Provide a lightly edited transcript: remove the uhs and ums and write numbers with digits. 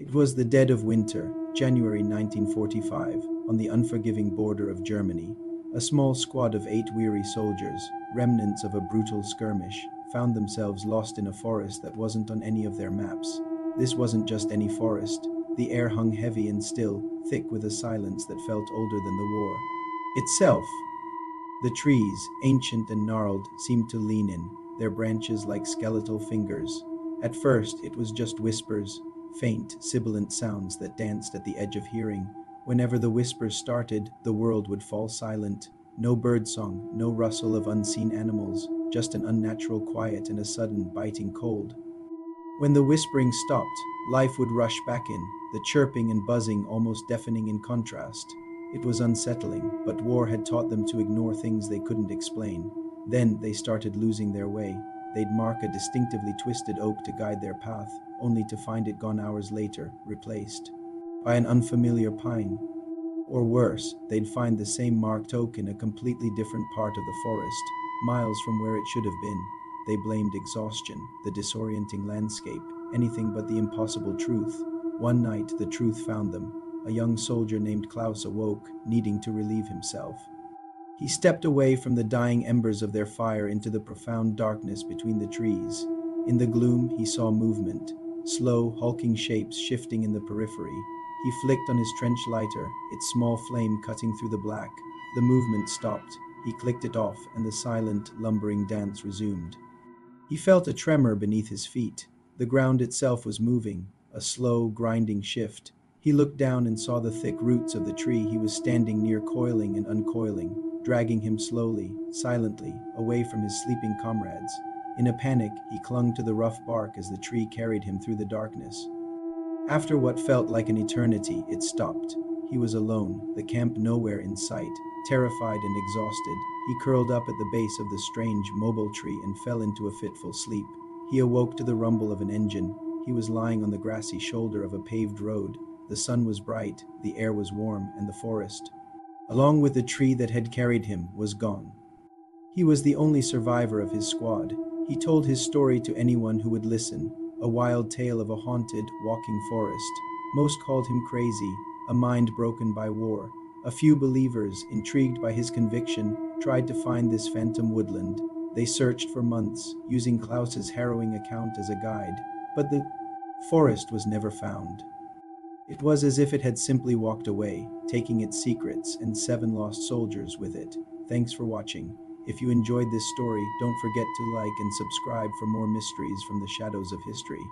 It was the dead of winter, January 1945, on the unforgiving border of Germany. A small squad of 8 weary soldiers, remnants of a brutal skirmish, found themselves lost in a forest that wasn't on any of their maps. This wasn't just any forest. The air hung heavy and still, thick with a silence that felt older than the war itself. The trees, ancient and gnarled, seemed to lean in, their branches like skeletal fingers. At first, it was just whispers, faint, sibilant sounds that danced at the edge of hearing. Whenever the whispers started, the world would fall silent. No birdsong, no rustle of unseen animals, just an unnatural quiet and a sudden, biting cold. When the whispering stopped, life would rush back in, the chirping and buzzing almost deafening in contrast. It was unsettling, but war had taught them to ignore things they couldn't explain. Then they started losing their way. They'd mark a distinctively twisted oak to guide their path, only to find it gone hours later, replaced by an unfamiliar pine. Or worse, they'd find the same marked oak in a completely different part of the forest, miles from where it should have been. They blamed exhaustion, the disorienting landscape, anything but the impossible truth. One night, the truth found them. A young soldier named Klaus awoke, needing to relieve himself. He stepped away from the dying embers of their fire into the profound darkness between the trees. In the gloom, he saw movement, slow, hulking shapes shifting in the periphery. He flicked on his trench lighter, its small flame cutting through the black. The movement stopped. He clicked it off, and the silent, lumbering dance resumed. He felt a tremor beneath his feet. The ground itself was moving, a slow, grinding shift. He looked down and saw the thick roots of the tree he was standing near coiling and uncoiling, dragging him slowly, silently, away from his sleeping comrades. In a panic, he clung to the rough bark as the tree carried him through the darkness. After what felt like an eternity, it stopped. He was alone, the camp nowhere in sight. Terrified and exhausted, he curled up at the base of the strange, mobile tree and fell into a fitful sleep. He awoke to the rumble of an engine. He was lying on the grassy shoulder of a paved road. The sun was bright, the air was warm, and the forest, along with the tree that had carried him, was gone. He was the only survivor of his squad. He told his story to anyone who would listen, a wild tale of a haunted, walking forest. Most called him crazy, a mind broken by war. A few believers, intrigued by his conviction, tried to find this phantom woodland. They searched for months, using Klaus's harrowing account as a guide, but the forest was never found. It was as if it had simply walked away, taking its secrets and 7 lost soldiers with it. Thanks for watching. If you enjoyed this story, don't forget to like and subscribe for more mysteries from the shadows of history.